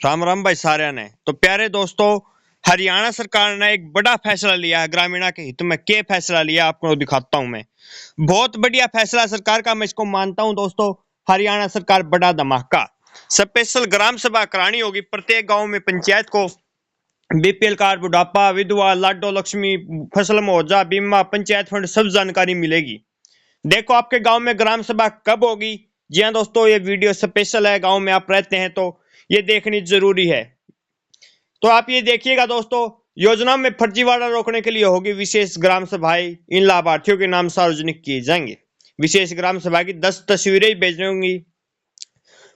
राम राम भाई साਰਿਆਂ ने। तो प्यारे दोस्तों, हरियाणा सरकार ने एक बड़ा फैसला लिया है ग्रामीणों के हित में। क्या फैसला लिया आपको दिखाता हूं मैं। बहुत बढ़िया फैसला सरकार का, मैं इसको मानता हूं दोस्तों। हरियाणा सरकार बड़ा धमाका। स्पेशल ग्राम सभा करानी होगी प्रत्येक गांव में। पंचायत को बीपीएल कार्ड, बुढ़ापा, विधवा, लाडो लक्ष्मी, फसल मुआवजा, बीमा, पंचायत फंड, सब जानकारी मिलेगी। देखो आपके गांव में ग्राम सभा कब होगी। जी हाँ दोस्तों, ये वीडियो स्पेशल है। गांव में आप रहते हैं तो ये देखनी जरूरी है। तो आप ये देखिएगा दोस्तों, योजना में फर्जीवाड़ा रोकने के लिए होगी विशेष ग्राम सभाएं। इन लाभार्थियों के नाम सार्वजनिक किए जाएंगे। विशेष ग्राम सभा की 10 तस्वीरें ही भेजनी होंगी।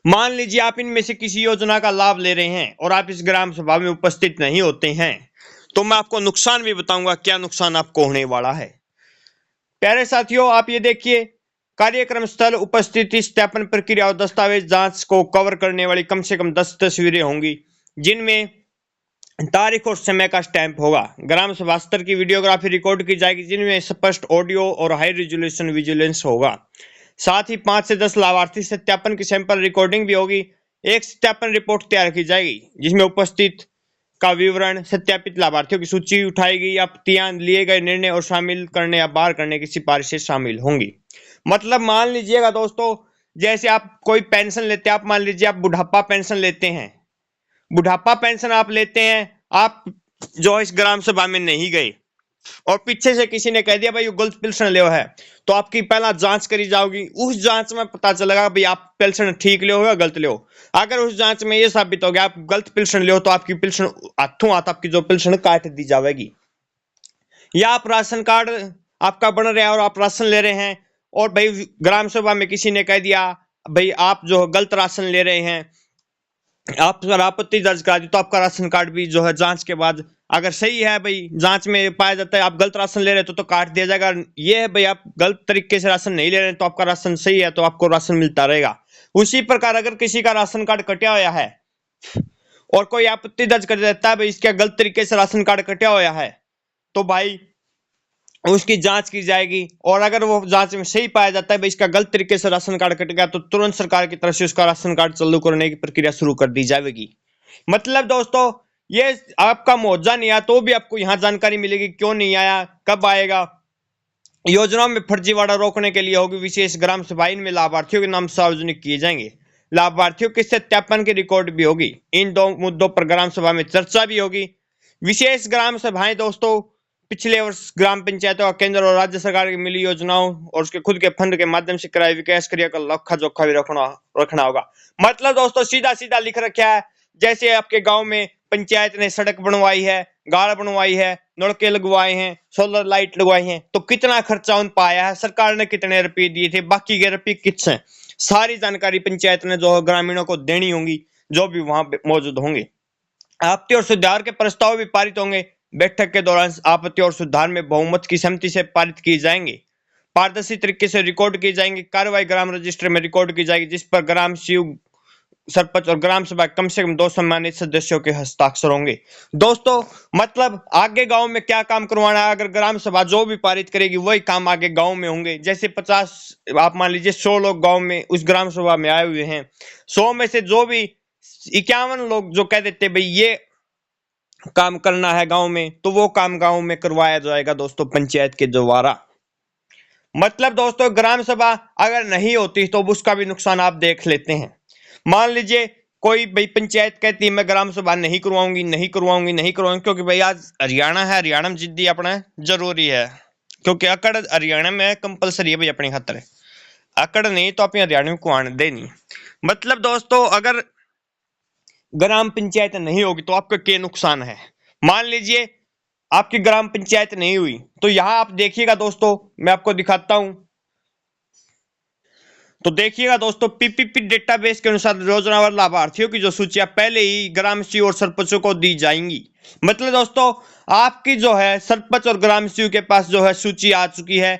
मान लीजिए आप इनमें से किसी योजना का लाभ ले रहे हैं और आप इस ग्राम सभा में उपस्थित नहीं होते हैं, तो मैं आपको नुकसान भी बताऊंगा क्या नुकसान आपको होने वाला है। प्यारे साथियों, आप ये देखिए, कार्यक्रम स्थल, उपस्थिति, सत्यापन प्रक्रिया और दस्तावेज जांच को कवर करने वाली कम से कम 10 तस्वीरें होंगी, जिनमें तारीख और समय का स्टैंप होगा। ग्राम सभा स्तर की वीडियोग्राफी रिकॉर्ड की जाएगी, जिनमें स्पष्ट ऑडियो और हाई रिजोल्यूशन विजुअलेंस होगा। साथ ही 5 से 10 लाभार्थी सत्यापन की सैंपल रिकॉर्डिंग भी होगी। एक सत्यापन रिपोर्ट तैयार की जाएगी, जिसमें उपस्थित का विवरण, सत्यापित लाभार्थियों की सूची उठाई गई, आपत्तियां, लिए गए निर्णय और शामिल करने या बाहर करने की सिफारिशें शामिल होंगी। मतलब मान लीजिएगा दोस्तों, जैसे आप कोई पेंशन लेते हैं, आप मान लीजिए आप बुढ़ापा पेंशन लेते हैं, बुढ़ापा पेंशन आप लेते हैं, आप जो इस ग्राम सभा में नहीं गए और पीछे से किसी ने कह दिया भाई गलत पेंशन ले है, तो आपकी पहला जांच करी जाओगी। उस जांच में पता चलेगा भाई आप पेंशन ठीक ले हो या गलत ले हो। अगर उस जांच में ये साबित हो गया आप गलत पेंशन ले हो, तो आपकी पेंशन हाथों हाथ आपकी जो पेंशन काट दी जाएगी। या आप राशन कार्ड आपका बन रहा है और आप राशन ले रहे हैं, और भाई ग्राम सभा में किसी ने कह दिया भाई आप जो गलत राशन ले रहे हैं, आप अगर आपत्ति दर्ज करा दी, तो आपका राशन कार्ड भी जो है जांच के बाद अगर सही है, भाई जांच में पाया जाता है आप गलत राशन ले रहे हैं, तो काट दिया जाएगा। ये है भाई आप गलत तरीके से राशन नहीं ले रहे हैं, तो आपका राशन सही है, तो आपको राशन मिलता रहेगा। उसी प्रकार अगर किसी का राशन कार्ड कटा हुआ है और कोई आपत्ति दर्ज कर देता है भाई इसके गलत तरीके से राशन कार्ड कटा हुआ है, तो भाई उसकी जांच की जाएगी। और अगर वो जांच में सही पाया जाता है भाई इसका गलत तरीके से राशन कार्ड कट गया, तो तुरंत सरकार की तरफ से उसका राशन कार्ड चालू करने की प्रक्रिया शुरू कर दी जाएगी। मतलब दोस्तों, ये आपका मुआवजा नहीं आया तो भी आपको यहाँ जानकारी मिलेगी क्यों नहीं आया, कब आएगा। योजनाओं में फर्जीवाड़ा रोकने के लिए होगी विशेष ग्राम सभा। इनमें लाभार्थियों के नाम सार्वजनिक किए जाएंगे। लाभार्थियों के सत्यापन की रिकॉर्ड भी होगी। इन 2 मुद्दों पर ग्राम सभा में चर्चा भी होगी। विशेष ग्राम सभाएं दोस्तों पिछले वर्ष ग्राम पंचायतों, केंद्र और राज्य सरकार की मिली योजनाओं और उसके खुद के फंड के माध्यम से कराए विकास क्रिया का लेखा जोखा भी रखना होगा। मतलब दोस्तों सीधा सीधा लिख रखा है, जैसे आपके गांव में पंचायत ने सड़क बनवाई है, गाड़ बनवाई है, नलके लगवाए हैं, सोलर लाइट लगवाई हैं, तो कितना खर्चा उन पाया है, सरकार ने कितने रुपए दिए थे, बाकी के रुपए किस हैं, सारी जानकारी पंचायत ने जो ग्रामीणों को देनी होगी, जो भी वहां मौजूद होंगे। आपत्ति और सुधार के प्रस्ताव भी पारित होंगे। बैठक के दौरान आपत्ति और सुधार में बहुमत की सहमति से पारित किए जाएंगे। पारदर्शी तरीके से रिकॉर्ड की जाएंगे। कार्रवाई ग्राम रजिस्टर में रिकॉर्ड की जाएगी, जिस पर ग्राम शिव, सरपंच और ग्राम सभा कम से कम 2 सम्मानित सदस्यों के हस्ताक्षर होंगे। दोस्तों मतलब आगे गांव में क्या काम करवाना है, अगर ग्राम सभा जो भी पारित करेगी वही काम आगे गांव में होंगे। जैसे 50 आप मान लीजिए 100 लोग गांव में उस ग्राम सभा में आए हुए हैं, 100 में से जो भी 51 लोग जो कह देते भाई ये काम करना है गांव में, तो वो काम गांव में करवाया जाएगा दोस्तों पंचायत के द्वारा। मतलब दोस्तों ग्राम सभा अगर नहीं होती तो उसका भी नुकसान आप देख लेते हैं। मान लीजिए कोई भाई पंचायत कहती है मैं ग्राम सभा नहीं करवाऊंगी, नहीं करवाऊंगी, नहीं करवाऊंगी, क्योंकि भाई आज हरियाणा है, हरियाणा में जिद्दी अपना जरूरी है, क्योंकि अकड़ हरियाणा में कंपलसरी है भाई अपनी खातर। अकड़ नहीं तो अपनी हरियाणा में कुआन दे नहीं। मतलब दोस्तों अगर ग्राम पंचायत नहीं होगी तो आपका क्या नुकसान है। मान लीजिए आपकी ग्राम पंचायत नहीं हुई, तो यहां आप देखिएगा दोस्तों, मैं आपको दिखाता हूं। तो देखिएगा दोस्तों, पीपीपी डेटाबेस के अनुसार योजनावार लाभार्थियों की जो सूचियां पहले ही ग्राम शिव और सरपंचों को दी जाएंगी। मतलब दोस्तों आपकी जो है सरपंच और ग्राम शिव के पास जो है सूची आ चुकी है।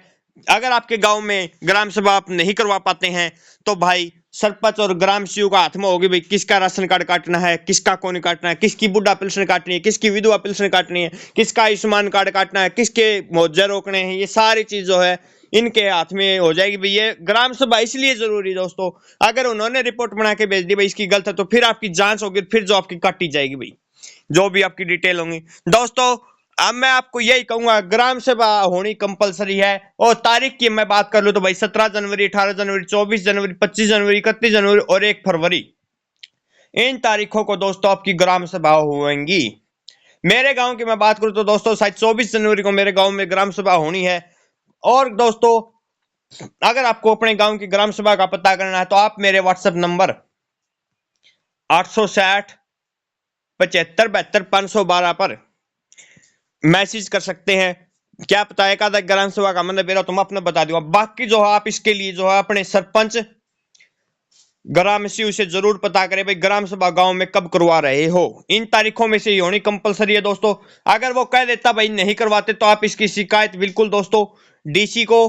अगर आपके गांव में ग्राम सभा आप नहीं करवा पाते हैं, तो भाई सरपंच और ग्राम शिव का हाथ में होगी भाई किसका राशन कार्ड काटना है, किसका कौन काटना है, किसकी बुढ़ा पेंशन काटनी है, किसकी विधवा पेंशन काटनी है, किसका आयुष्मान कार्ड काटना है, किसके मुआवजे रोकने हैं, ये सारी चीज जो है इनके हाथ में हो जाएगी भाई। ये ग्राम सभा इसलिए जरूरी दोस्तों, अगर उन्होंने रिपोर्ट बना के भेज दी भाई इसकी गलत है, तो फिर आपकी जांच होगी, फिर जो आपकी काटी जाएगी भाई, जो भी आपकी डिटेल होंगी दोस्तों। अब मैं आपको यही कहूंगा, ग्राम सभा होनी कंपलसरी है। और तारीख की मैं बात कर लूं तो भाई 17 जनवरी, 18 जनवरी, 24 जनवरी, 25 जनवरी, 31 जनवरी और 1 फरवरी, इन तारीखों को दोस्तों आपकी ग्राम सभा होंगी। मेरे गांव की मैं बात करूं तो दोस्तों शायद 24 जनवरी को मेरे गांव में ग्राम सभा होनी है। और दोस्तों अगर आपको अपने गांव की ग्राम सभा का पता करना है तो आप मेरे व्हाट्सएप नंबर 860 75 72 512 पर मैसेज कर सकते हैं। क्या पता एक आधा ग्राम सभा का मतलब मेरा तुम अपने बता दूंगा। बाकी जो है आप इसके लिए जो है अपने सरपंच ग्राम से उसे जरूर पता करें भाई ग्राम सभा गांव में कब करवा रहे हो। इन तारीखों में से ही होनी कंपलसरी है दोस्तों। अगर वो कह देता भाई नहीं करवाते तो आप इसकी शिकायत बिल्कुल दोस्तों डीसी को,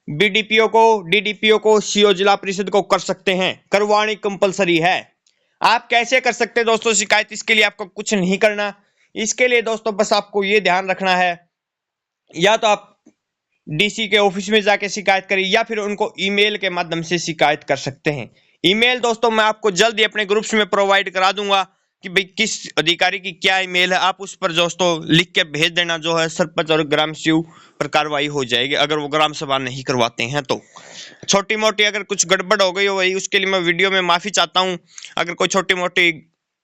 बीडीपीओ को, डीडीपीओ को, सीओ जिला परिषद को कर सकते हैं। करवानी कंपलसरी है। आप कैसे कर सकते हैं दोस्तों शिकायत? इसके लिए आपको कुछ नहीं करना। इसके लिए दोस्तों बस आपको ये ध्यान रखना है, या तो आप डीसी के ऑफिस में जाके शिकायत करें या फिर उनको ईमेल के माध्यम से शिकायत कर सकते हैं। ईमेल दोस्तों मैं आपको जल्द ही अपने ग्रुप्स में प्रोवाइड करा दूंगा कि भाई किस अधिकारी की क्या ईमेल है। आप उस पर दोस्तों लिख के भेज देना, जो है सरपंच और ग्राम सेवक पर कार्रवाई हो जाएगी अगर वो ग्राम सभा नहीं करवाते हैं तो। छोटी मोटी अगर कुछ गड़बड़ हो गई हो भाई उसके लिए मैं वीडियो में माफी चाहता हूँ। अगर कोई छोटी मोटी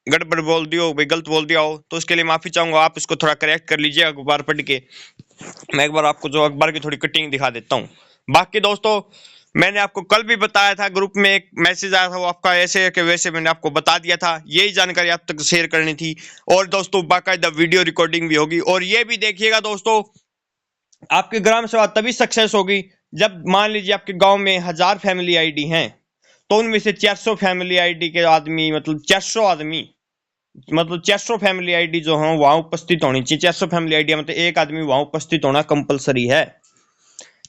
गड़बड़ बोल दियो भाई, गलत बोल दिया हो तो उसके लिए माफी चाहूंगा। आप इसको थोड़ा करेक्ट कर लीजिए अखबार पढ़ के। मैं एक बार आपको जो अखबार की थोड़ी कटिंग दिखा देता हूँ। बाकी दोस्तों मैंने आपको कल भी बताया था, ग्रुप में एक मैसेज आया था, वो आपका ऐसे है कि वैसे मैंने आपको बता दिया था। यही जानकारी आप तक शेयर करनी थी। और दोस्तों बाकायदा वीडियो रिकॉर्डिंग भी होगी। और ये भी देखिएगा दोस्तों, आपकी ग्राम सभा तभी सक्सेस होगी जब मान लीजिए आपके गांव में 1000 फैमिली आईडी हैं, तो उनमें से 400 फैमिली आईडी के आदमी, मतलब 400 आदमी, मतलब 400 फैमिली आईडी जो है वहां उपस्थित होनी चाहिए। 400 फैमिली आईडी मतलब एक आदमी वहां उपस्थित होना कंपलसरी है,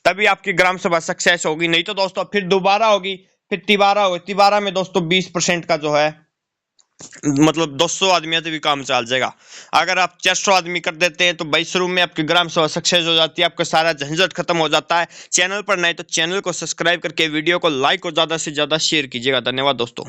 तभी आपकी ग्राम सभा सक्सेस होगी। नहीं तो दोस्तों फिर दोबारा होगी, फिर तिबारा होगी। तिबारा में दोस्तों 20% का जो है मतलब 200 आदमी से भी काम चल जाएगा। अगर आप 400 आदमी कर देते हैं तो भाई शुरू में आपकी ग्राम सभा सक्सेस हो जाती है, आपका सारा झंझट खत्म हो जाता है। चैनल पर नए तो चैनल को सब्सक्राइब करके वीडियो को लाइक और ज्यादा से ज्यादा शेयर कीजिएगा। धन्यवाद दोस्तों।